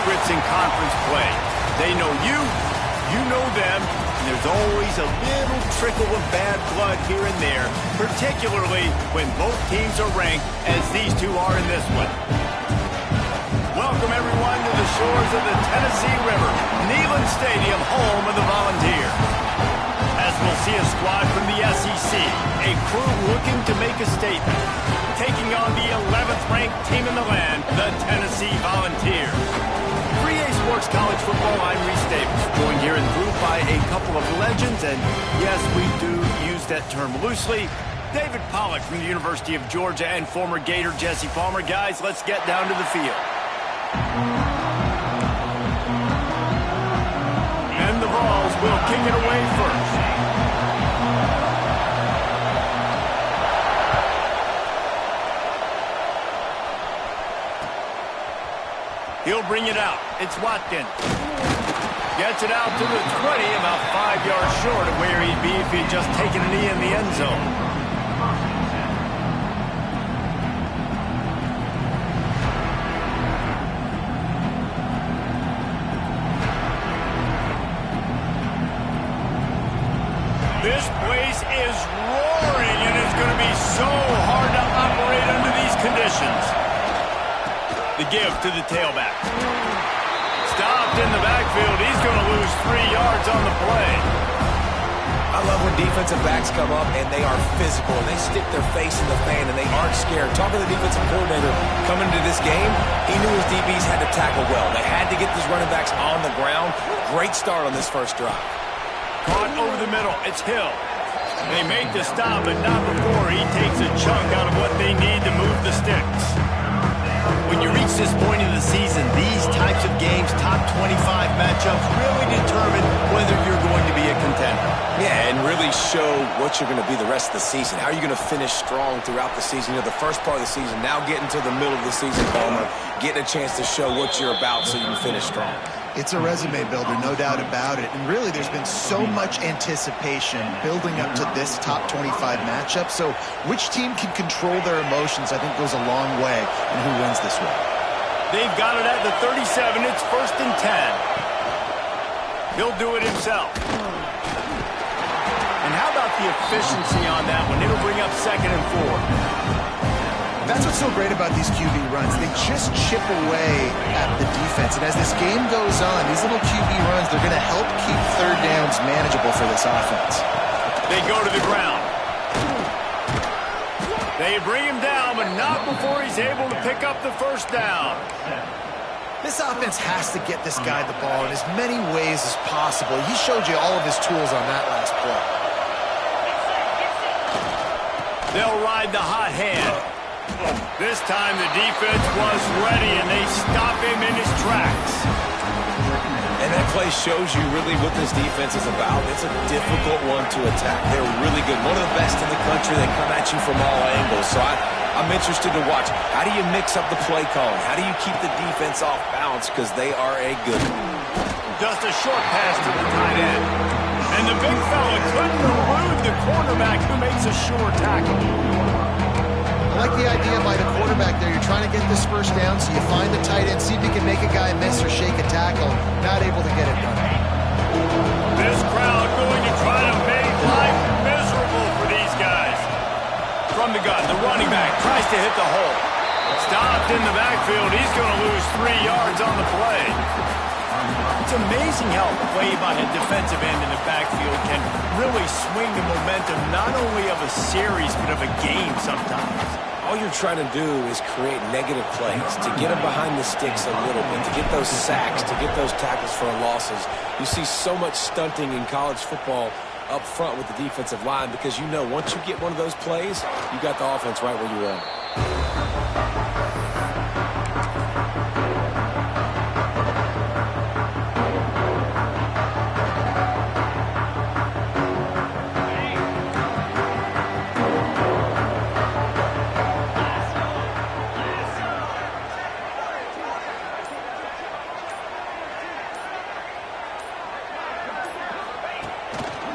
secrets in conference play. They know you, you know them, and there's always a little trickle of bad blood here and there, particularly when both teams are ranked as these two are in this one. Welcome, everyone, to the shores of the Tennessee River, Neyland Stadium, home of the Volunteers. As we'll see a squad from the SEC, a crew looking to make a statement, taking on the 11th-ranked team in the land, the Tennessee Volunteers. 3A Sports College Football, I'm Reese Davis, joined here in group by a couple of legends, and yes, we do use that term loosely. David Pollack from the University of Georgia and former Gator Jesse Palmer. Guys, let's get down to the field. And the Vols will kick it away first. He'll bring it out. It's Watkins. Gets it out to the 20, about 5 yards short of where he'd be if he'd just taken a knee in the end zone. This place is roaring, and it's going to be so hard to operate under these conditions. The give to the tailback. Stopped in the backfield. He's going to lose 3 yards on the play. I love when defensive backs come up and they are physical and they stick their face in the fan and they aren't scared. Talking to the defensive coordinator coming into this game, he knew his DBs had to tackle well. They had to get these running backs on the ground. Great start on this first drive. Caught over the middle. It's Hill. They make the stop, but not before he takes a chunk out of what they need to move the sticks. When you reach this point in the season, these types of games, top 25 matchups, really determine whether you're going to be a contender. Yeah, and really show what you're going to be the rest of the season. How are you going to finish strong throughout the season? You know, the first part of the season, now getting to the middle of the season, Palmer, getting a chance to show what you're about so you can finish strong. It's a resume builder, no doubt about it. And really, there's been so much anticipation building up to this top 25 matchup. So which team can control their emotions, I think, goes a long way in who wins this one. They've got it at the 37. It's 1st and 10. He'll do it himself. And how about the efficiency on that one? It'll bring up 2nd and 4. That's what's so great about these QB runs. They just chip away at the defense. And as this game goes on, these little QB runs, they're going to help keep third downs manageable for this offense. They go to the ground. They bring him down, but not before he's able to pick up the first down. This offense has to get this guy the ball in as many ways as possible. He showed you all of his tools on that last play. They'll ride the hot hand. This time the defense was ready, and they stop him in his tracks. And that play shows you really what this defense is about. It's a difficult one to attack. They're really good. One of the best in the country. They come at you from all angles. So I'm interested to watch. How do you mix up the play calling? How do you keep the defense off balance? Because they are a good one. Just a short pass to the tight end. And the big fella couldn't elude the cornerback who makes a sure tackle. I like the idea by the quarterback there. You're trying to get this first down, so you find the tight end, see if you can make a guy miss or shake a tackle. Not able to get it done. This crowd going to try to make life miserable for these guys. From the gun, the running back tries to hit the hole. Stopped in the backfield. He's going to lose 3 yards on the play. It's amazing how a play by a defensive end in the backfield can really swing the momentum not only of a series but of a game sometimes. All you're trying to do is create negative plays, to get them behind the sticks a little bit, to get those sacks, to get those tackles for losses. You see so much stunting in college football up front with the defensive line because you know once you get one of those plays, you got the offense right where you want it.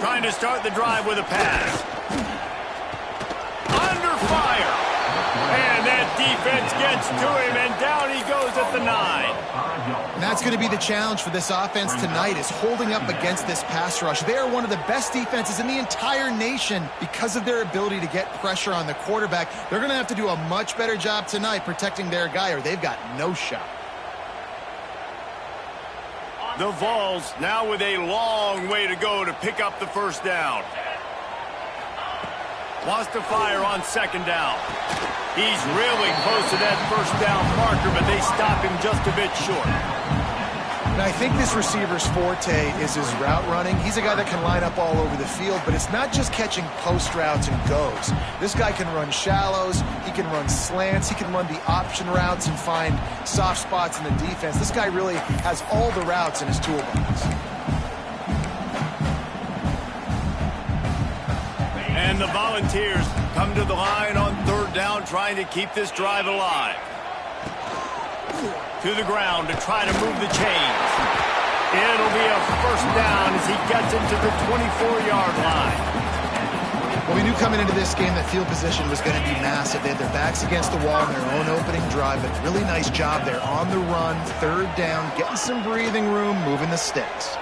Trying to start the drive with a pass. Under fire. And that defense gets to him, and down he goes at the 9. And that's going to be the challenge for this offense tonight, is holding up against this pass rush. They are one of the best defenses in the entire nation because of their ability to get pressure on the quarterback. They're going to have to do a much better job tonight protecting their guy, or they've got no shot. The Vols now with a long way to go to pick up the first down. Wants to fire on second down. He's really close to that first down marker, but they stop him just a bit short. And I think this receiver's forte is his route running. He's a guy that can line up all over the field, but it's not just catching post routes and goes. This guy can run shallows, he can run slants, he can run the option routes and find soft spots in the defense. This guy really has all the routes in his toolbox. And the Volunteers come to the line on third down, trying to keep this drive alive. To the ground to try to move the chains. It'll be a first down as he gets into the 24-yard line. Well, we knew coming into this game that field position was going to be massive. They had their backs against the wall in their own opening drive, but really nice job there on the run, third down, getting some breathing room, moving the sticks.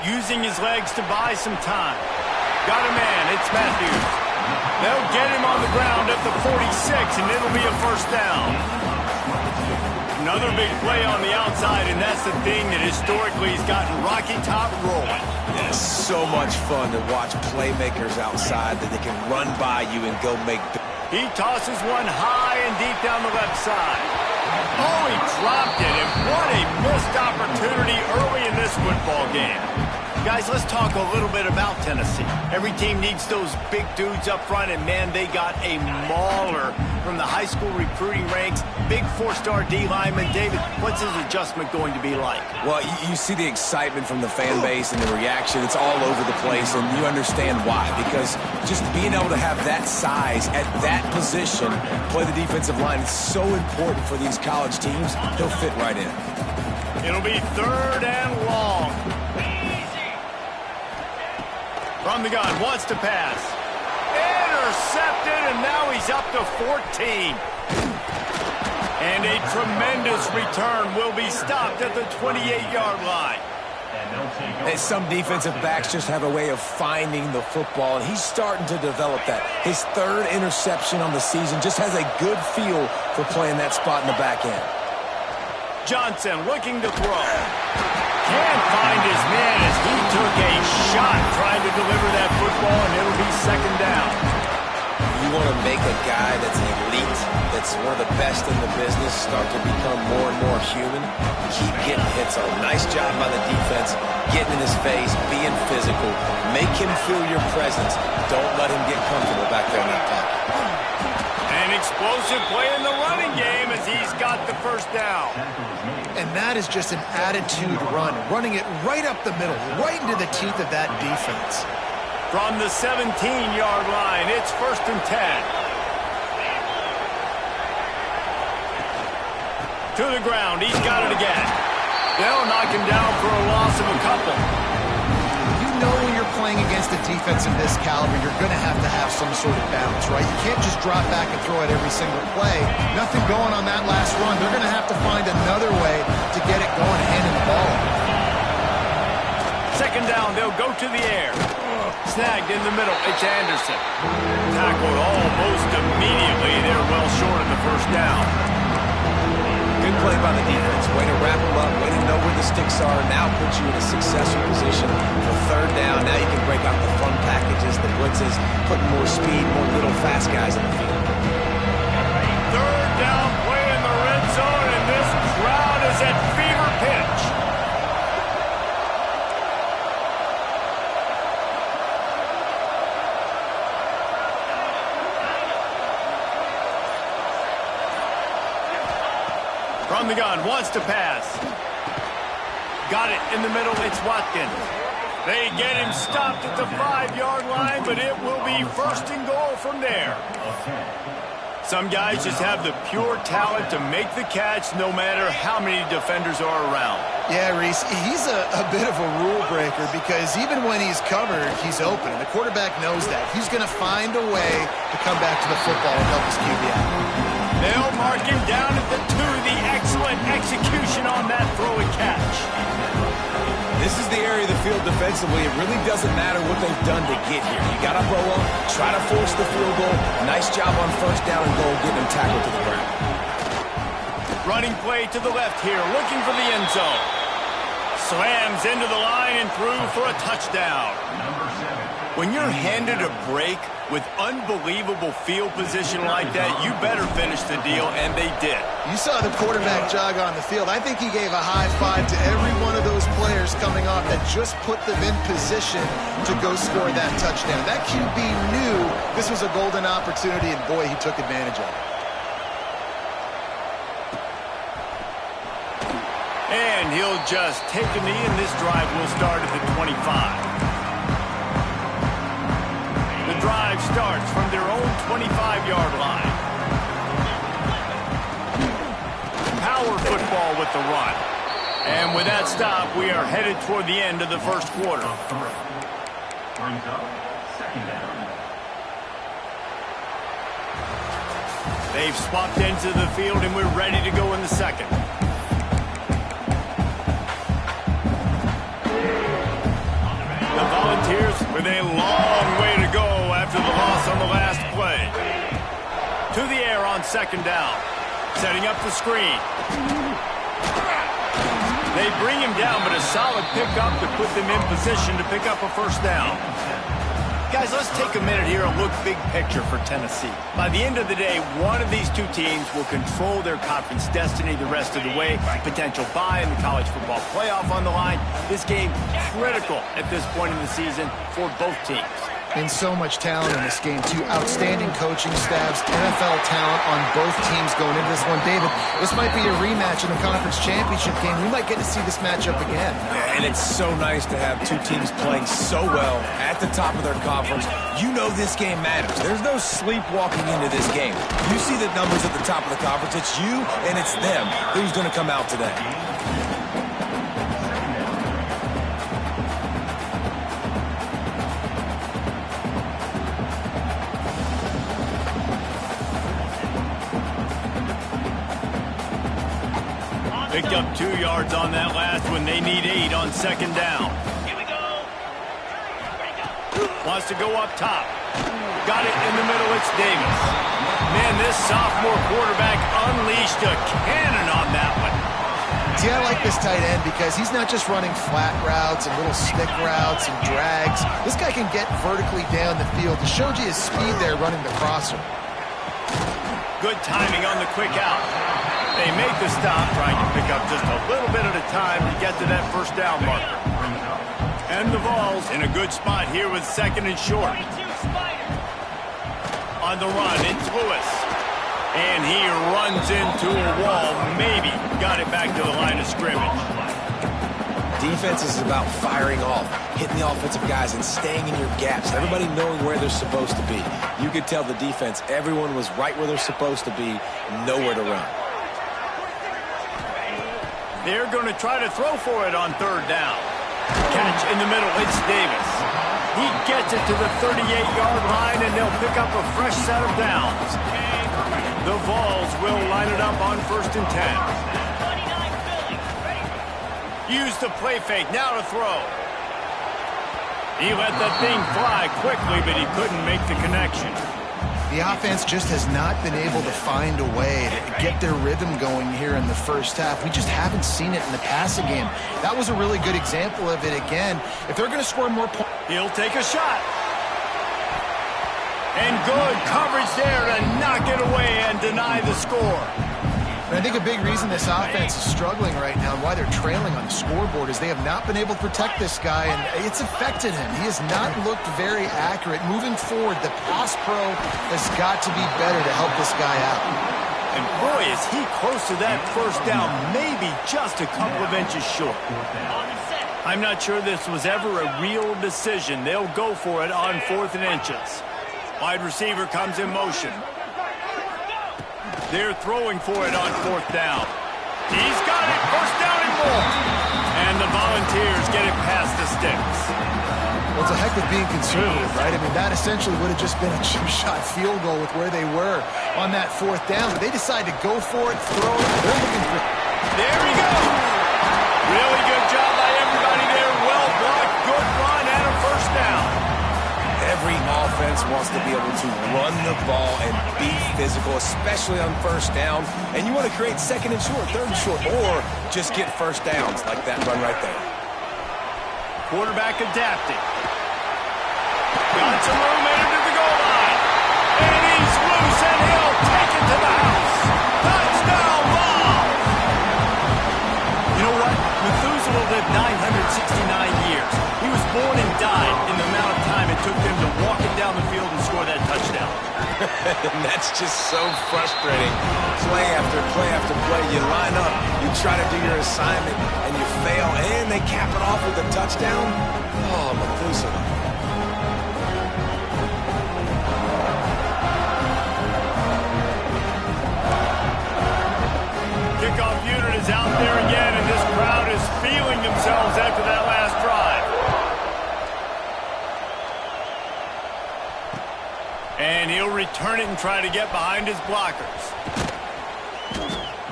Using his legs to buy some time. Got a man, it's Matthews. They'll get him on the ground at the 46, and it'll be a first down. Another big play on the outside, and that's the thing that historically has gotten Rocky Top rolling. It's so much fun to watch playmakers outside that they can run by you and go make. He tosses one high and deep down the left side. Oh, he dropped it, and what a missed opportunity early in this football game. Guys, let's talk a little bit about Tennessee. Every team needs those big dudes up front, and man, they got a mauler from the high school recruiting ranks. Big four-star D lineman. David, what's his adjustment going to be like? Well, you see the excitement from the fan base and the reaction. It's all over the place, and you understand why. Because just being able to have that size at that position, play the defensive line, it's so important for these college teams. He'll fit right in. It'll be third and long. From the gun, wants to pass. Intercepted, and now he's up to 14. And a tremendous return will be stopped at the 28-yard line. And some defensive backs just have a way of finding the football, and he's starting to develop that. His third interception on the season, just has a good feel for playing that spot in the back end. Johnson looking to throw. Can't find his man as he took a shot trying to deliver that football, and it'll be second down. You want to make a guy that's elite, that's one of the best in the business, start to become more and more human. Keep getting hits on him. Nice job by the defense, getting in his face, being physical. Make him feel your presence. Don't let him get comfortable back there in that pocket. An explosive play in the running game as he's got the first down. And that is just an attitude run, running it right up the middle, right into the teeth of that defense. From the 17-yard line, it's first and 10. To the ground, he's got it again. They'll knock him down for a loss of a couple. You know when you're playing against a defense of this caliber, you're going to have some sort of balance, right? You can't just drop back and throw it every single play. Nothing going on that last run. They're going to have to find another way to get it going and handing the ball. Second down, they'll go to the air. Snagged in the middle, it's Anderson. Tackled almost immediately. They're well short of the first down. Good play by the defense. Way to wrap them up, way to know where the sticks are. Now put you in a successful position for third down. Now you can break out the fun packages, the blitzes, putting more speed, more little fast guys in the field. Third down play in the red zone, and this crowd is at fever pitch. From the gun, wants to pass. Got it in the middle, it's Watkins. They get him stopped at the 5-yard line, but it will be first and goal from there. Some guys just have the pure talent to make the catch no matter how many defenders are around. Yeah, Reese, he's a bit of a rule breaker because even when he's covered, he's open. And the quarterback knows that. He's going to find a way to come back to the football and help his QB out. They'll mark him down at the 2. The excellent execution on that throw and catch. This is the area of the field defensively. It really doesn't matter what they've done to get here. You got to blow up, try to force the field goal. Nice job on first down and goal, getting them tackled to the ground. Running play to the left here, looking for the end zone. Slams into the line and through for a touchdown. When you're handed a break with unbelievable field position like that, you better finish the deal, and they did. You saw the quarterback jog on the field. I think he gave a high five to every one of those players coming off that just put them in position to go score that touchdown. That QB knew this was a golden opportunity, and boy, he took advantage of it. And he'll just take a knee, and this drive will start at the 25. The drive starts from their own 25-yard line. Power football with the run. And with that stop, we are headed toward the end of the first quarter. They've swapped into the field, and we're ready to go in the second. The Volunteers with a long way to go after the loss on the last play. To the air on second down. Setting up the screen. They bring him down, but a solid pickup to put them in position to pick up a first down. Guys, let's take a minute here and look big picture for Tennessee. By the end of the day, one of these two teams will control their conference destiny the rest of the way. Potential bye in the college football playoff on the line. This game critical at this point in the season for both teams. And so much talent in this game, too. Outstanding coaching staffs, NFL talent on both teams going into this one. David, this might be a rematch in the conference championship game. We might get to see this matchup again. Yeah, and it's so nice to have two teams playing so well at the top of their conference. You know this game matters. There's no sleepwalking into this game. You see the numbers at the top of the conference. It's you and it's them who's going to come out today. Picked up 2 yards on that last one. They need 8 on second down. Here we go. Wants to go up top. Got it in the middle. It's Davis. Man, this sophomore quarterback unleashed a cannon on that one. See, I like this tight end because he's not just running flat routes and little stick routes and drags. This guy can get vertically down the field. He showed you his speed there running the crosser. Good timing on the quick out. They make the stop, trying to pick up just a little bit at a time to get to that first down marker. And the Vols in a good spot here with second and short. On the run, it's Lewis. And he runs into a wall, maybe got it back to the line of scrimmage. Defense is about firing off, hitting the offensive guys and staying in your gaps. Everybody knowing where they're supposed to be. You could tell the defense, everyone was right where they're supposed to be, nowhere to run. They're going to try to throw for it on third down. Catch in the middle, it's Davis. He gets it to the 38-yard line, and they'll pick up a fresh set of downs. The Vols will line it up on 1st and 10. Use the play fake, now to throw. He let that thing fly quickly, but he couldn't make the connection. The offense just has not been able to find a way to get their rhythm going here in the first half. We just haven't seen it in the passing game. That was a really good example of it again. If they're going to score more points... He'll take a shot. And good coverage there to knock it away and deny the score. And I think a big reason this offense is struggling right now and why they're trailing on the scoreboard is they have not been able to protect this guy, and it's affected him. He has not looked very accurate. Moving forward, the pass pro has got to be better to help this guy out. And boy, is he close to that first down, maybe just a couple of inches short. I'm not sure this was ever a real decision. They'll go for it on 4th and inches. Wide receiver comes in motion. They're throwing for it on 4th down. He's got it, 1st down and more. And the Volunteers get it past the sticks. Well, it's a heck of being conservative, right? I mean, that essentially would have just been a chip shot field goal with where they were on that 4th down. But they decided to go for it, throw it. They're looking for... There we go. Really good job by everybody there. Well blocked, good run, and a first down. Every offense wants to be able to run the ball and be physical, especially on first down. And you want to create 2nd and short, 3rd and short, or just get first downs like that run right there. Quarterback adapting. Got some room into the goal line. And he's loose, and he'll take it to the house. Touchdown ball. You know what? Methuselah lived 969 years. He was born and died in the amount of time it took them to walk it down the field and score that touchdown. And that's just so frustrating. Play after play after play. You line up, you try to do your assignment, and you fail, and they cap it off with a touchdown. Oh, Methuselah. Kickoff unit is out there again, and this crowd is feeling themselves after that last drive. And he'll return it and try to get behind his blockers.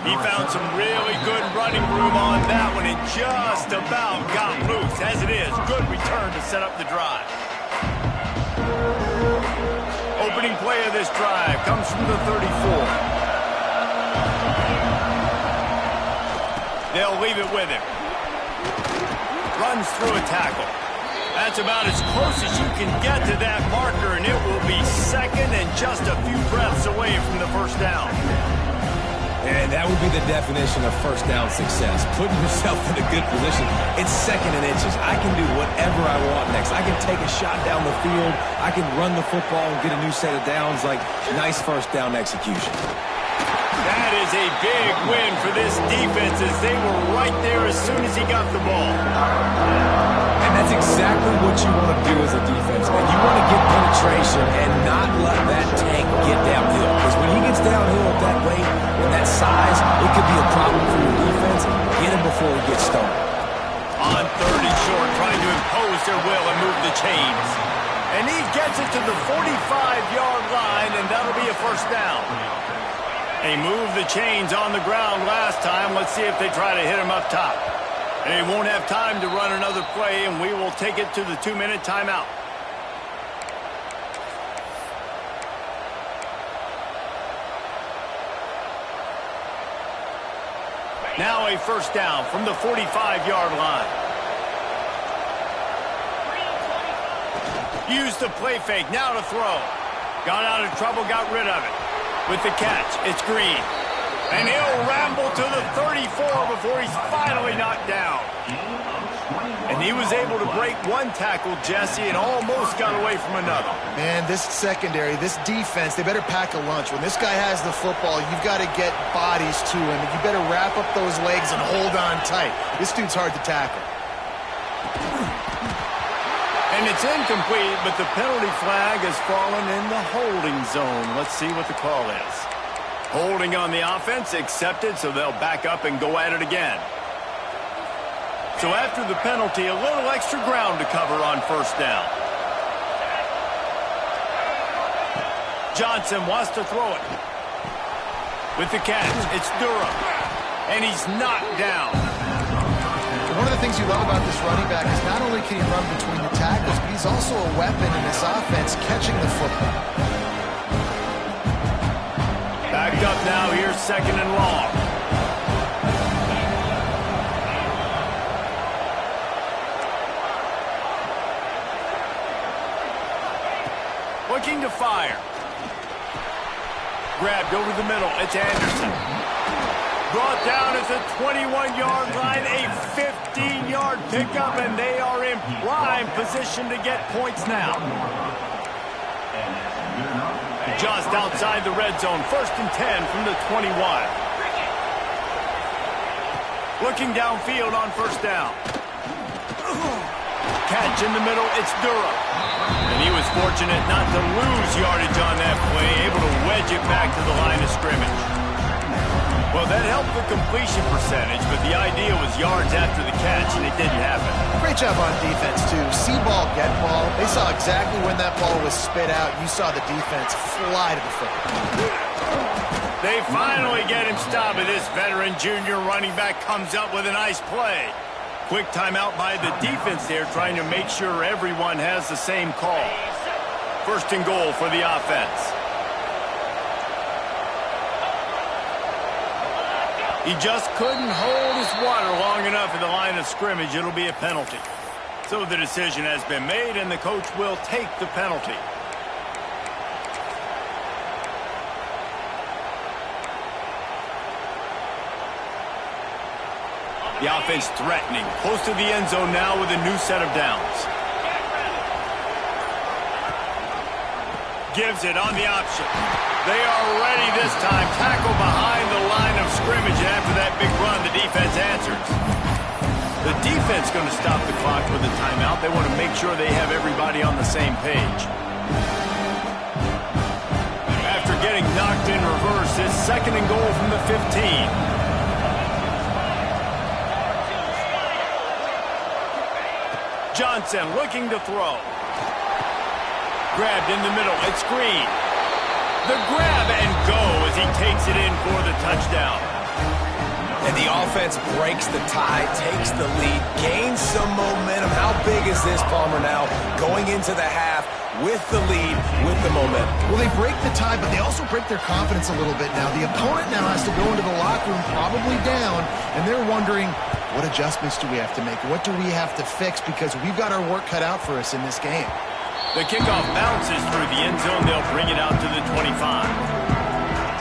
He found some really good running room on that one and just about got loose. As it is, good return to set up the drive. Opening play of this drive comes from the 34. They'll leave it with him. Runs through a tackle. That's about as close as you can get to that marker, and it will be 2nd and just a few breaths away from the first down. And that would be the definition of first down success. Putting yourself in a good position. It's 2nd and inches. I can do whatever I want next. I can take a shot down the field. I can run the football and get a new set of downs. Like, nice first down execution. That is a big win for this defense as they were right there as soon as he got the ball. And that's exactly what you want to do as a defense, man. You want to get penetration and not let that tank get downhill. Because when he gets downhill at that rate and that size, it could be a problem for your defense. Get him before he gets started. On 3rd and short, trying to impose their will and move the chains. And he gets it to the 45-yard line, and that'll be a first down. They moved the chains on the ground last time. Let's see if they try to hit him up top. They won't have time to run another play, and we will take it to the 2-minute timeout. Now a first down from the 45-yard line. Used the play fake, now to throw. Got out of trouble, got rid of it. With the catch, it's Green. And he'll ramble to the 34 before he's finally knocked down. And he was able to break one tackle, Jesse, and almost got away from another. Man, this secondary, this defense, they better pack a lunch. When this guy has the football, you've got to get bodies to him. You better wrap up those legs and hold on tight. This dude's hard to tackle. And it's incomplete, but the penalty flag has fallen in the holding zone. Let's see what the call is. Holding on the offense, accepted, so they'll back up and go at it again. So after the penalty, a little extra ground to cover on first down. Johnson wants to throw it. With the catch, it's Durham. And he's knocked down. One of the things you love about this running back is not only can he run between the tackles, but he's also a weapon in this offense catching the football. Backed up now, here's 2nd and long. Looking to fire. Grabbed over the middle, it's Anderson. Brought down at the 21-yard line, a 15-yard pickup, and they are in prime position to get points now. Just outside the red zone, 1st and 10 from the 21. Looking downfield on first down. Catch in the middle, it's Durham. And he was fortunate not to lose yardage on that play, able to wedge it back to the line of scrimmage. Well, that helped the completion percentage, but the idea was yards after the catch, and it didn't happen. Great job on defense, too. See ball get ball. They saw exactly when that ball was spit out. You saw the defense fly to the football. They finally get him stopped, and this veteran junior running back comes up with a nice play. Quick timeout by the defense there, trying to make sure everyone has the same call. First and goal for the offense. He just couldn't hold his water long enough at the line of scrimmage. It'll be a penalty. So the decision has been made, and the coach will take the penalty. The offense threatening, close to the end zone now with a new set of downs. Gives it on the option. They are ready this time. Tackle behind the line of scrimmage, and after that big run, the defense answers. The defense going to stop the clock with a timeout. They want to make sure they have everybody on the same page. After getting knocked in reverse, it's second and goal from the 15. Johnson looking to throw. Grabbed in the middle. It's Green. The grab and go as he takes it in for the touchdown. And the offense breaks the tie, takes the lead, gains some momentum. How big is this, Palmer, now going into the half with the lead, with the momentum? Well, they break the tie, but they also break their confidence a little bit now. The opponent now has to go into the locker room probably down, and they're wondering, what adjustments do we have to make? What do we have to fix? Because we've got our work cut out for us in this game. The kickoff bounces through the end zone. They'll bring it out to the 25.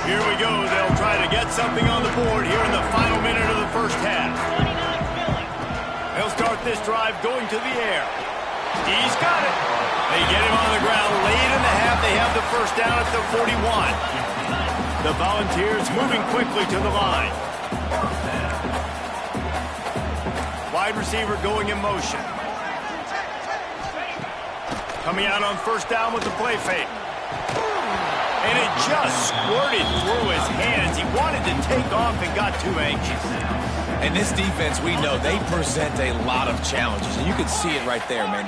Here we go. They'll try to get something on the board here in the final minute of the first half. They'll start this drive going to the air. He's got it. They get him on the ground late in the half. They have the first down at the 41. The Volunteers moving quickly to the line. Wide receiver going in motion. Coming out on first down with the play fake. And it just squirted through his hands. He wanted to take off and got too anxious. And this defense, we know, they present a lot of challenges. And you can see it right there, man.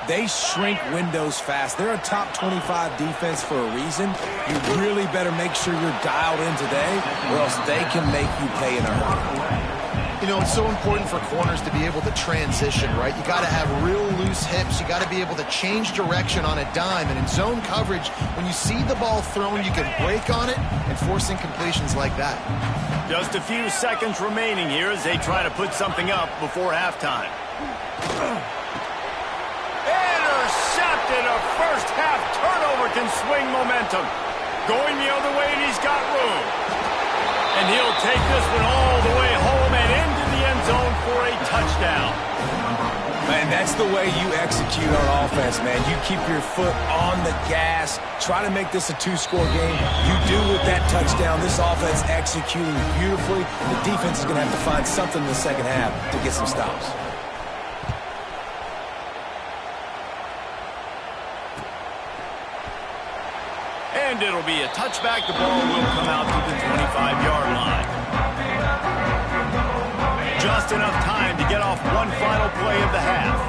They shrink windows fast. They're a top 25 defense for a reason. You really better make sure you're dialed in today, or else they can make you pay in a hurry. You know, it's so important for corners to be able to transition, right? You got to have real loose hips. You got to be able to change direction on a dime. And in zone coverage, when you see the ball thrown, you can break on it and force incompletions like that. Just a few seconds remaining here as they try to put something up before halftime. Intercepted. A first half turnover can swing momentum. Going the other way, and he's got room. And he'll take this one all the way home and into the end zone for a touchdown. Man, that's the way you execute on offense, man. You keep your foot on the gas. Try to make this a two-score game. You do with that touchdown. This offense executing beautifully. The defense is going to have to find something in the second half to get some stops. And it'll be a touchback. The ball will come out to the 25-yard line. Just enough time to get off one final play of the half.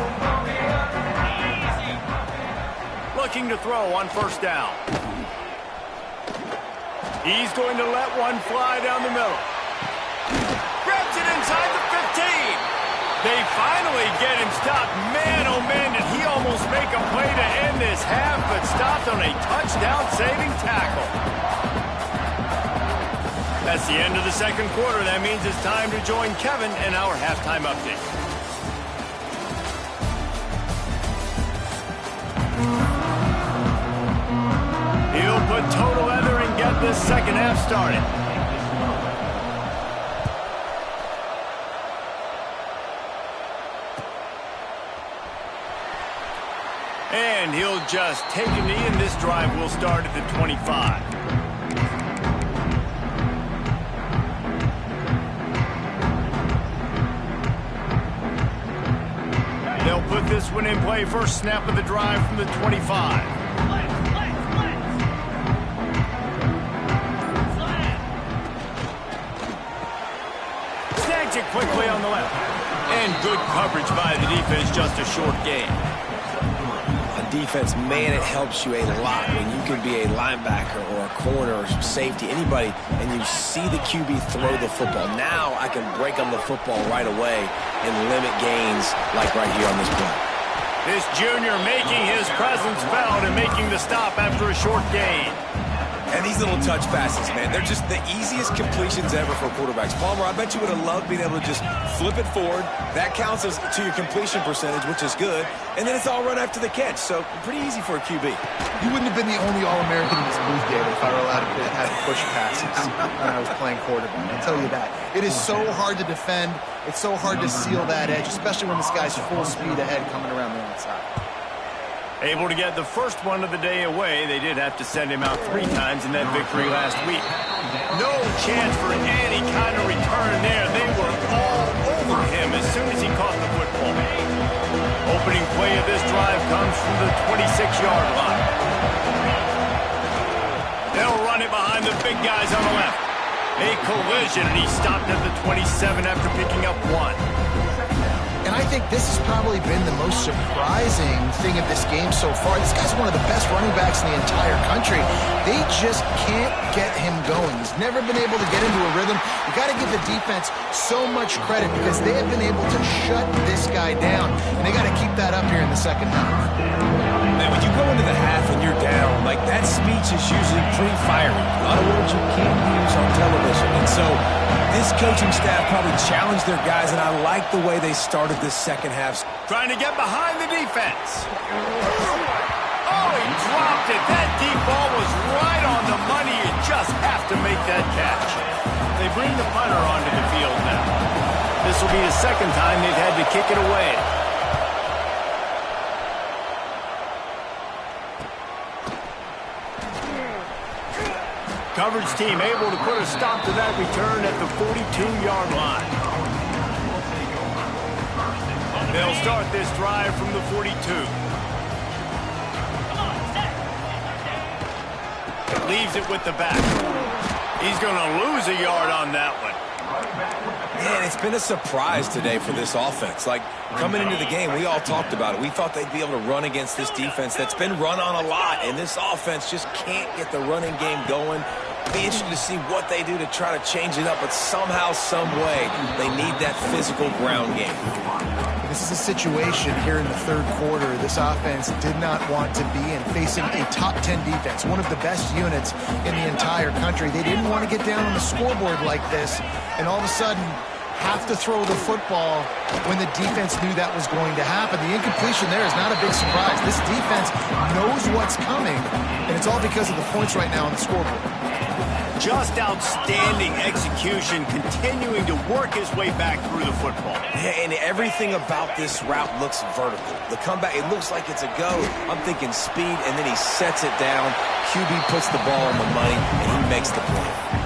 Looking to throw on first down. He's going to let one fly down the middle. Grabs it inside the 15. They finally get him stopped. Man, oh man, did he almost make a play to end this half, but stopped on a touchdown-saving tackle. That's the end of the second quarter. That means it's time to join Kevin in our halftime update. He'll put total leather and get this second half started. And he'll just take a knee, and this drive will start at the 25. They'll put this one in play. First snap of the drive from the 25. Snags it quickly on the left. And good coverage by the defense, just a short gain. defense, man, it helps you a lot when you can be a linebacker or a corner or safety, anybody, and you see the QB throw the football. Now I can break on the football right away and limit gains like right here on this play. This junior making his presence felt and making the stop after a short gain. And these little touch passes, man, they're just the easiest completions ever for quarterbacks. Palmer, I bet you would have loved being able to just flip it forward. That counts as to your completion percentage, which is good. And then it's all run after the catch, so pretty easy for a QB. You wouldn't have been the only All-American in this booth, David, if I were allowed to have push passes when I was playing quarterback. I'll tell you that. It is so hard to defend. It's so hard to seal that edge, especially when this guy's full speed ahead coming around the outside. Able to get the first one of the day away. They did have to send him out 3 times in that victory last week. No chance for any kind of return there. They were all over him as soon as he caught the football. Opening play of this drive comes from the 26-yard line. They'll run it behind the big guys on the left. A collision, and he stopped at the 27 after picking up 1. And I think this has probably been the most surprising thing of this game so far. This guy's one of the best running backs in the entire country. They just can't get him going. He's never been able to get into a rhythm. You got to give the defense so much credit because they have been able to shut this guy down. And they got to keep that up here in the second half. Man, when you go into the half and you're down, like that speech is usually pretty fiery. A lot of words you can't use on television. And so this coaching staff probably challenged their guys, and I like the way they started this second half. Trying to get behind the defense. Oh, he dropped it. That deep ball was right on the money. You just have to make that catch. They bring the punter onto the field now. This will be the second time they've had to kick it away. Coverage team able to put a stop to that return at the 42-yard line. They'll start this drive from the 42. Leaves it with the back. He's going to lose a yard on that one. Man, it's been a surprise today for this offense. Like, coming into the game, we all talked about it. We thought they'd be able to run against this defense that's been run on a lot, and this offense just can't get the running game going. Be interested to see what they do to try to change it up, but somehow, some way, they need that physical ground game. This is a situation here in the third quarter this offense did not want to be in, facing a top 10 defense, one of the best units in the entire country. They didn't want to get down on the scoreboard like this, and all of a sudden have to throw the football when the defense knew that was going to happen. The incompletion there is not a big surprise. This defense knows what's coming, and it's all because of the points right now on the scoreboard. Just outstanding execution, continuing to work his way back through the football. Yeah, and everything about this route looks vertical. The comeback, it looks like it's a go. I'm thinking speed, and then he sets it down. QB puts the ball on the money, and he makes the play.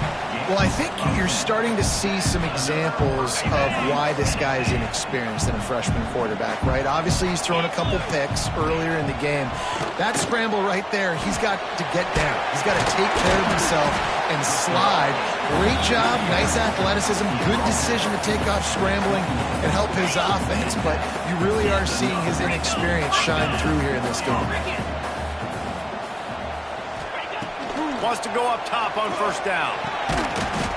Well, I think you're starting to see some examples of why this guy is inexperienced in a freshman quarterback, right? Obviously, he's thrown a couple picks earlier in the game. That scramble right there, he's got to get down. He's got to take care of himself and slide. Great job, nice athleticism, good decision to take off scrambling and help his offense, but you really are seeing his inexperience shine through here in this game. Wants to go up top on first down.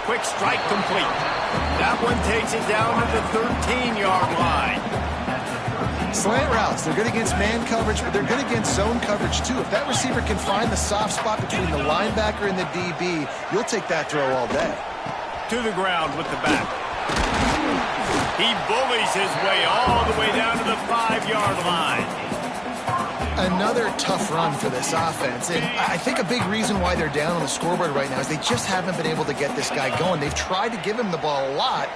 Quick strike complete. That one takes it down to the 13-yard line. Slant routes, they're good against man coverage, but they're good against zone coverage too. If that receiver can find the soft spot between the linebacker and the DB, you'll take that throw all day. To the ground with the back. He bullies his way all the way down to the 5-yard line. Another tough run for this offense, and I think a big reason why they're down on the scoreboard right now is they just haven't been able to get this guy going. They've tried to give him the ball a lot.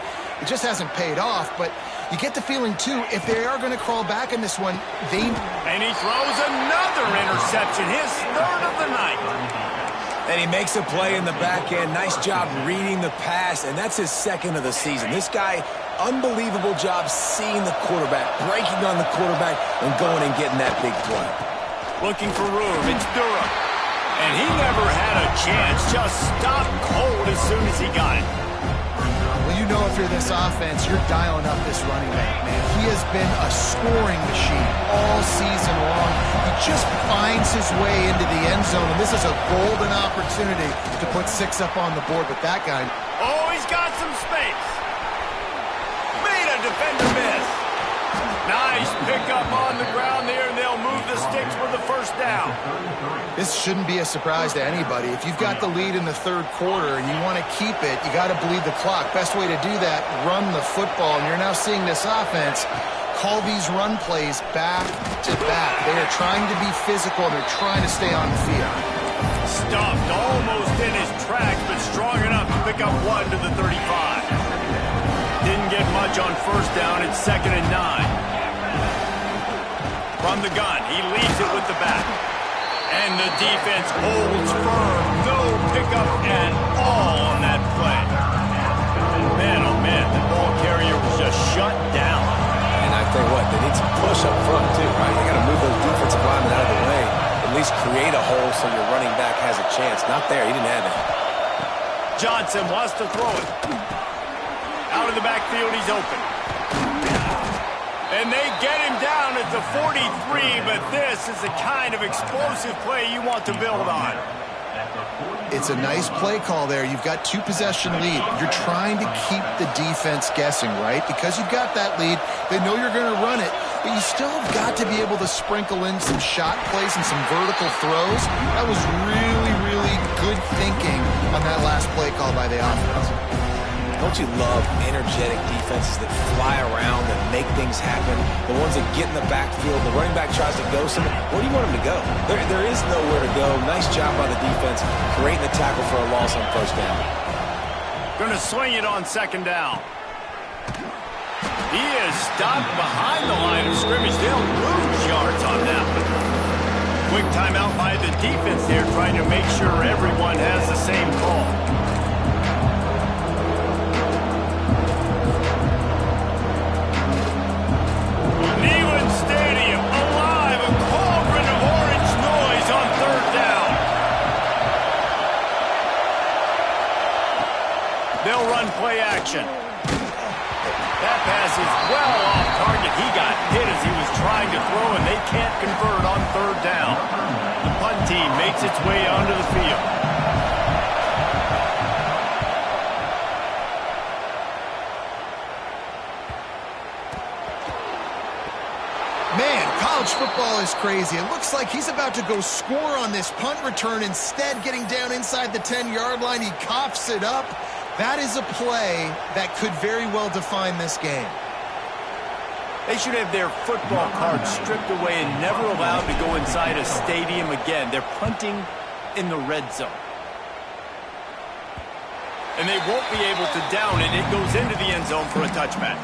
It just hasn't paid off, but you get the feeling, too, if they are going to crawl back in this one, they... And he throws another interception, his third of the night. And he makes a play in the back end. Nice job reading the pass, and that's his second of the season. This guy, unbelievable job seeing the quarterback, breaking on the quarterback, and going and getting that big play. Looking for room, it's Durham. And he never had a chance, just stopped cold as soon as he got it. Well, you know if you're this offense, you're dialing up this running back, man. He has been a scoring machine all season long. He just finds his way into the end zone, and this is a golden opportunity to put 6 up on the board with that guy. Oh, he's got some space. Made a defender miss. Nice pickup on the ground there, and they'll move the sticks for the first down. This shouldn't be a surprise to anybody. If you've got the lead in the third quarter and you want to keep it, you got to bleed the clock. Best way to do that, run the football. And you're now seeing this offense call these run plays back to back. They are trying to be physical, and they're trying to stay on the field. Stuffed almost in his tracks, but strong enough to pick up 1 to the 35. Didn't get much on first down. It's 2nd and 9. From the gun, he leaves it with the back. And the defense holds firm. No pickup at all on that play. Man, oh man, the ball carrier was just shut down. And I tell you what, they need some push up front too, right? You got to move those defensive linemen out of the way. At least create a hole so your running back has a chance. Not there, he didn't have it. Johnson wants to throw it. Out of the backfield, he's open. And they get him down at the 43, but this is the kind of explosive play you want to build on. It's a nice play call there. You've got 2-possession lead. You're trying to keep the defense guessing, right? Because you've got that lead, they know you're going to run it, but you still have got to be able to sprinkle in some shot plays and some vertical throws. That was really, really good thinking on that last play call by the offense. Don't you love energetic defenses that fly around and make things happen? The ones that get in the backfield, the running back tries to go somewhere. Where do you want him to go? There is nowhere to go. Nice job by the defense, creating the tackle for a loss on first down. Going to swing it on 2nd down. He is stopped behind the line of scrimmage. They'll lose yards on that one. Quick timeout by the defense there, trying to make sure everyone has the same call. Stadium, alive, a cauldron of orange noise on 3rd down. They'll run play action. That pass is well off target. He got hit as he was trying to throw, and they can't convert on 3rd down. The punt team makes its way onto the field. Football is crazy. It looks like he's about to go score on this punt return. Instead, getting down inside the 10-yard line, he coughs it up. That is a play that could very well define this game. They should have their football cards stripped away and never allowed to go inside a stadium again. They're punting in the red zone. And they won't be able to down it. It goes into the end zone for a touchback.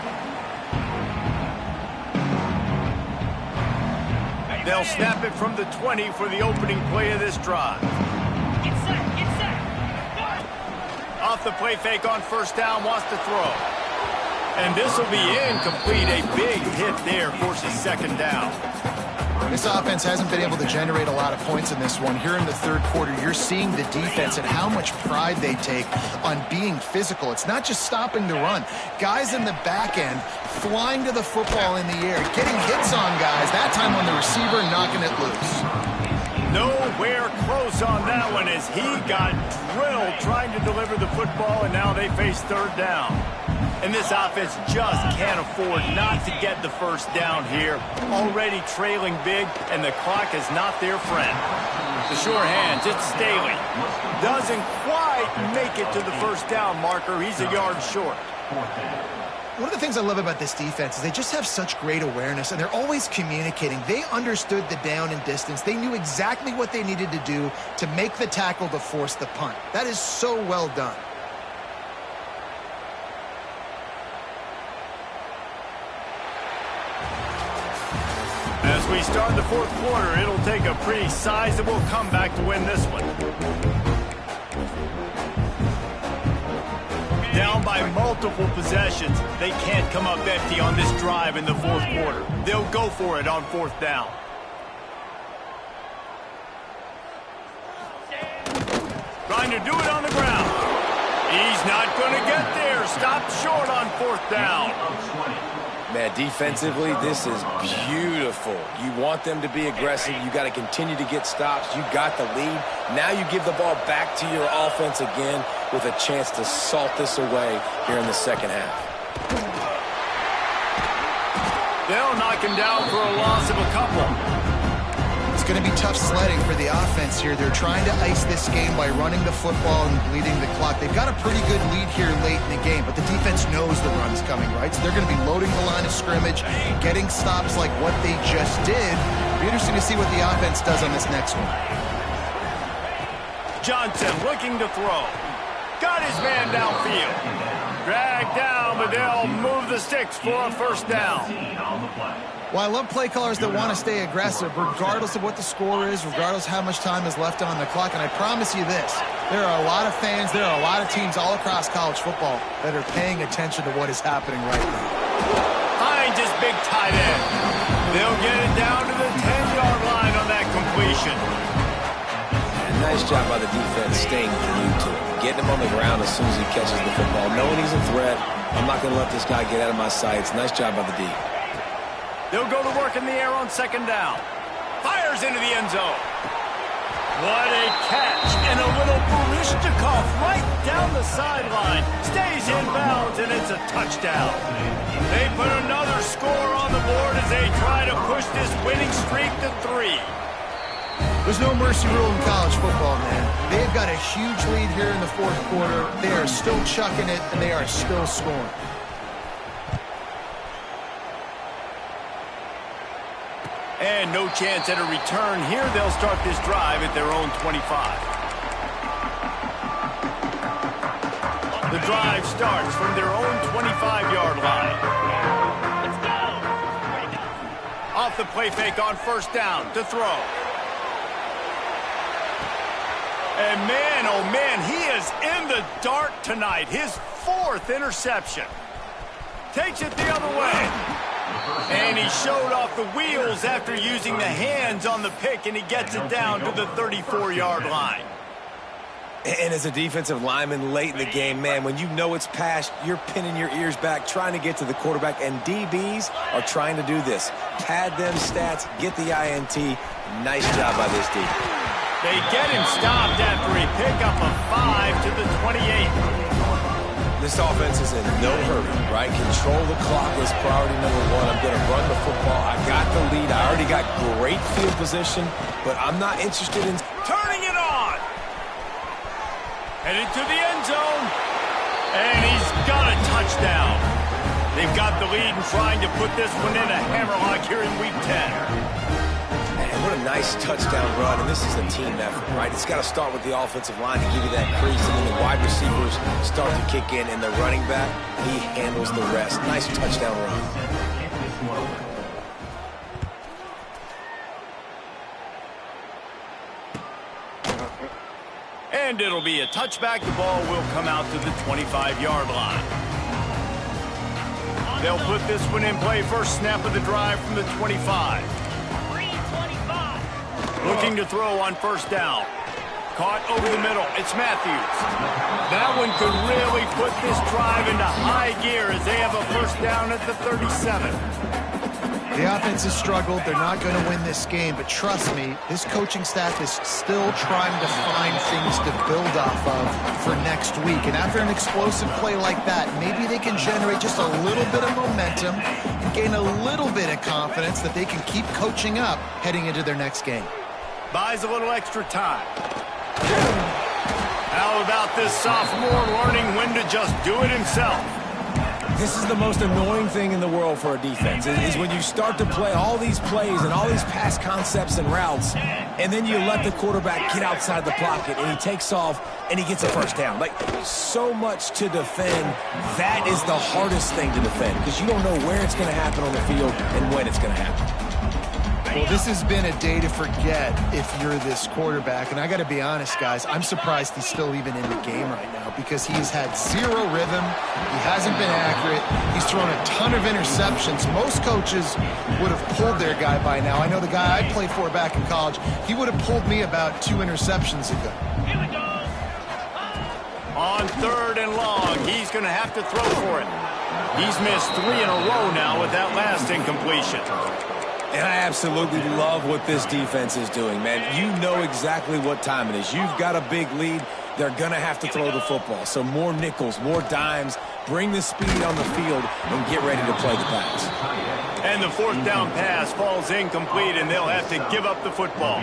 They'll snap it from the 20 for the opening play of this drive. Get set. Off the play fake on first down, wants to throw. And this will be incomplete. A big hit there forces 2nd down. This offense hasn't been able to generate a lot of points in this one. Here in the third quarter, you're seeing the defense and how much pride they take on being physical. It's not just stopping the run. Guys in the back end flying to the football in the air, getting hits on guys, that time on the receiver, knocking it loose. Nowhere close on that one as he got drilled trying to deliver the football, and now they face 3rd down. And this offense just can't afford not to get the first down here. Already trailing big, and the clock is not their friend. The sure hands, it's Staley. Doesn't quite make it to the first down marker. He's a yard short. One of the things I love about this defense is they just have such great awareness, and they're always communicating. They understood the down and distance. They knew exactly what they needed to do to make the tackle to force the punt. That is so well done. As we start the fourth quarter, it'll take a pretty sizable comeback to win this one. Down by multiple possessions, they can't come up empty on this drive in the fourth quarter. They'll go for it on 4th down. Trying to do it on the ground. He's not going to get there. Stopped short on 4th down. Man, defensively, this is beautiful. You want them to be aggressive. You got to continue to get stops. You got the lead. Now you give the ball back to your offense again with a chance to salt this away here in the second half. They'll knock him down for a loss of a couple. It's going to be tough sledding for the offense here. They're trying to ice this game by running the football and bleeding the clock. They've got a pretty good lead here late in the game, but the defense knows the run's coming, right? So they're going to be loading the line of scrimmage, getting stops like what they just did. It'll be interesting to see what the offense does on this next one. Johnson looking to throw. Got his man downfield. Dragged down, but they'll move the sticks for a first down. Well, I love play callers that want to stay aggressive, regardless of what the score is, regardless of how much time is left on the clock. And I promise you this, there are a lot of fans, there are a lot of teams all across college football that are paying attention to what is happening right now. Finds his big tight end. They'll get it down to the 10-yard line on that completion. And nice job by the defense staying glued to him. Getting him on the ground as soon as he catches the football. Knowing he's a threat, I'm not going to let this guy get out of my sights. Nice job by the D. They'll go to work in the air on second down. Fires into the end zone. What a catch. And a little Barishnikov right down the sideline. Stays in bounds, and it's a touchdown. They put another score on the board as they try to push this winning streak to 3. There's no mercy rule in college football, man. They've got a huge lead here in the fourth quarter. They are still chucking it, and they are still scoring. And no chance at a return here. They'll start this drive at their own 25. The drive starts from their own 25-yard line. Let's go. Off the play fake on first down to throw. And man, oh man, he is in the dark tonight. His 4th interception. Takes it the other way. And he showed off the wheels after using the hands on the pick, and he gets it down to the 34-yard line. And as a defensive lineman late in the game, man, when you know it's past, you're pinning your ears back, trying to get to the quarterback, and DBs are trying to do this. Pad them stats, get the INT. Nice job by this D. They get him stopped after he picked up a 5 to the 28. This offense is in no hurry, right? Control the clock is priority number 1. I'm going to run the football. I got the lead. I already got great field position, but I'm not interested in turning it on. Headed to the end zone. And he's got a touchdown. They've got the lead and trying to put this one in a hammerlock here in Week 10. Man, what a nice touchdown run, and this is a team effort, right? It's got to start with the offensive line to give you that crease, and then the wide receivers start to kick in, and the running back, he handles the rest. Nice touchdown run. And it'll be a touchback. The ball will come out to the 25-yard line. They'll put this one in play. First snap of the drive from the 25. Looking to throw on first down. Caught over the middle. It's Matthews. That one could really put this drive into high gear as they have a first down at the 37. The offense has struggled. They're not going to win this game, but trust me, this coaching staff is still trying to find things to build off of for next week. And after an explosive play like that, maybe they can generate just a little bit of momentum and gain a little bit of confidence that they can keep coaching up heading into their next game. Buys a little extra time. How about this sophomore learning when to just do it himself? This is the most annoying thing in the world for a defense, is when you start to play all these plays and all these pass concepts and routes, and then you let the quarterback get outside the pocket, and he takes off, and he gets a first down. Like, so much to defend. That is the hardest thing to defend, because you don't know where it's going to happen on the field and when it's going to happen. Well, this has been a day to forget if you're this quarterback. And I got to be honest, guys, I'm surprised he's still even in the game right now because he's had zero rhythm. He hasn't been accurate. He's thrown a ton of interceptions. Most coaches would have pulled their guy by now. I know the guy I played for back in college, he would have pulled me about 2 interceptions ago. Here we go. On 3rd and long, he's going to have to throw for it. He's missed 3 in a row now with that last incompletion. And I absolutely love what this defense is doing, man. You know exactly what time it is. You've got a big lead. They're going to have to throw the football. So more nickels, more dimes, bring the speed on the field, and get ready to play the pass. And the 4th down pass falls incomplete, and they'll have to give up the football.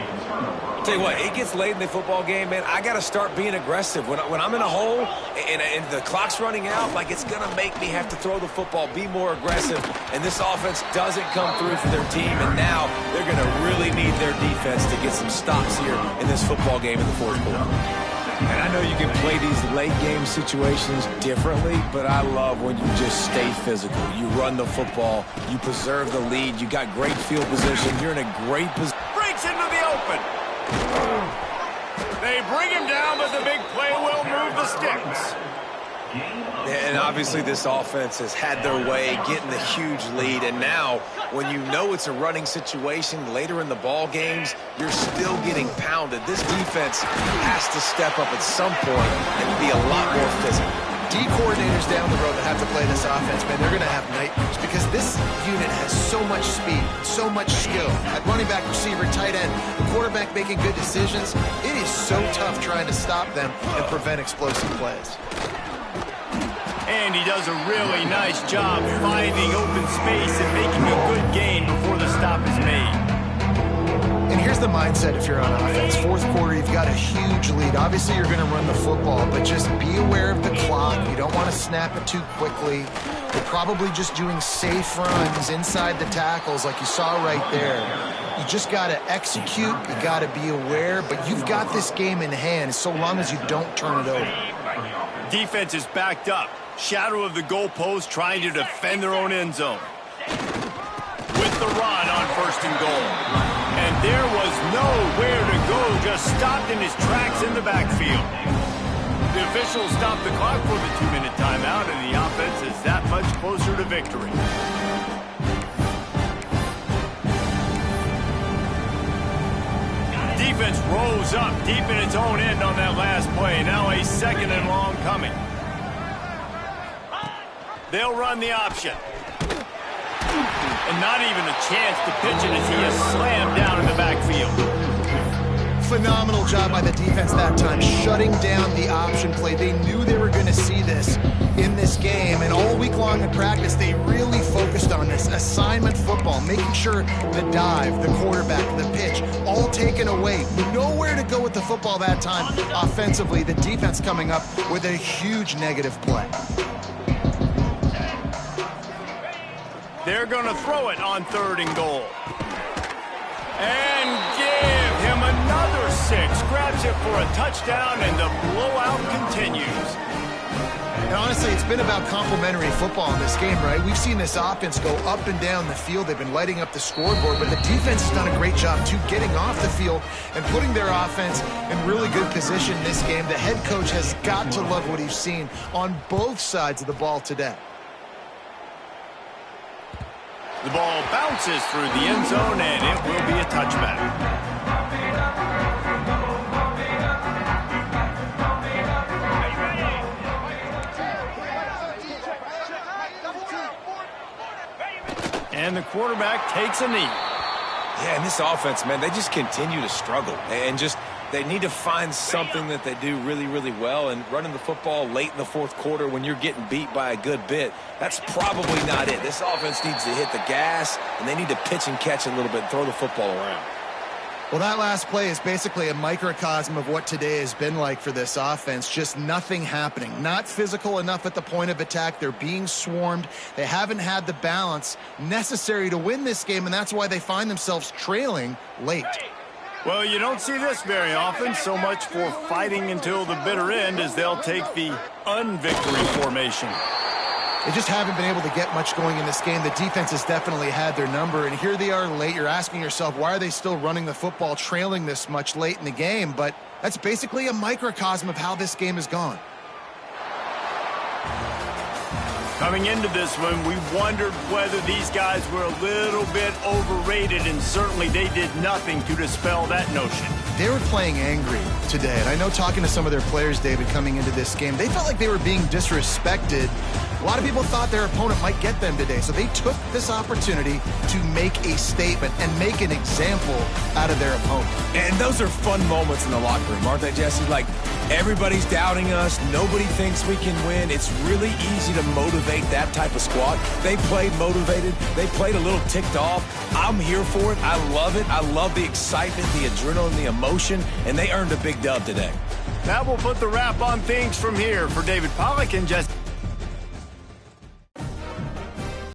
Tell you what, it gets late in the football game, man. I got to start being aggressive. When I'm in a hole and the clock's running out, like, it's going to make me have to throw the football, be more aggressive. And this offense doesn't come through for their team, and now they're going to really need their defense to get some stops here in this football game in the 4th quarter. And I know you can play these late-game situations differently, but I love when you just stay physical. You run the football. You preserve the lead. You got great field position. You're in a great position. Breaks into the open. They bring him down, but the big play will move the sticks. And obviously this offense has had their way getting the huge lead. And now when you know it's a running situation later in the ball games, you're still getting pounded. This defense has to step up at some point and be a lot more physical. D coordinators down the road that have to play this offense, man, they're going to have nightmares because this unit has so much speed, so much skill. At running back, receiver, tight end, the quarterback making good decisions. It is so tough trying to stop them and prevent explosive plays. And he does a really nice job finding open space and making a good gain before the stop is made. And here's the mindset if you're on offense. 4th quarter, you've got a huge lead. Obviously, you're going to run the football, but just be aware of the clock. You don't want to snap it too quickly. You're probably just doing safe runs inside the tackles like you saw right there. You just got to execute. You got to be aware, but you've got this game in hand so long as you don't turn it over. Defense is backed up. Shadow of the goalpost trying to defend their own end zone. With the run on 1st and goal. And there was nowhere to go, just stopped in his tracks in the backfield. The officials stopped the clock for the 2-minute timeout, and the offense is that much closer to victory. Defense rose up deep in its own end on that last play. Now a 2nd and long coming. They'll run the option. And not even a chance to pitch it as he is slammed down in the backfield. Phenomenal job by the defense that time, shutting down the option play. They knew they were going to see this in this game, and all week long in practice, they really focused on this assignment football, making sure the dive, the quarterback, the pitch, all taken away. Nowhere to go with the football that time offensively. The defense coming up with a huge negative play. They're going to throw it on 3rd and goal. And give him another 6. Grabs it for a touchdown, and the blowout continues. And honestly, it's been about complementary football in this game, right? We've seen this offense go up and down the field. They've been lighting up the scoreboard, but the defense has done a great job, too, getting off the field and putting their offense in really good position in this game. The head coach has got to love what he's seen on both sides of the ball today. The ball bounces through the end zone, and it will be a touchback. And the quarterback takes a knee. Yeah, and this offense, man, they just continue to struggle. And just they need to find something that they do really, really well. And running the football late in the 4th quarter when you're getting beat by a good bit, that's probably not it. This offense needs to hit the gas, and they need to pitch and catch a little bit and throw the football around. Well, that last play is basically a microcosm of what today has been like for this offense. Just nothing happening. Not physical enough at the point of attack. They're being swarmed. They haven't had the balance necessary to win this game, and that's why they find themselves trailing late. Well, you don't see this very often. So much for fighting until the bitter end as they'll take the unvictory formation. They just haven't been able to get much going in this game. The defense has definitely had their number, and here they are late. You're asking yourself, why are they still running the football, trailing this much late in the game? But that's basically a microcosm of how this game has gone. Coming into this one, we wondered whether these guys were a little bit overrated, and certainly they did nothing to dispel that notion. They were playing angry today, and I know talking to some of their players, David, coming into this game, they felt like they were being disrespected. A lot of people thought their opponent might get them today, so they took this opportunity to make a statement and make an example out of their opponent. And those are fun moments in the locker room, aren't they, Jesse? Like, everybody's doubting us. Nobody thinks we can win. It's really easy to motivate that type of squad. They played motivated. They played a little ticked off. I'm here for it. I love it. I love the excitement, the adrenaline, the emotion, and they earned a big dub today. That will put the wrap on things from here. For David Pollack and Jesse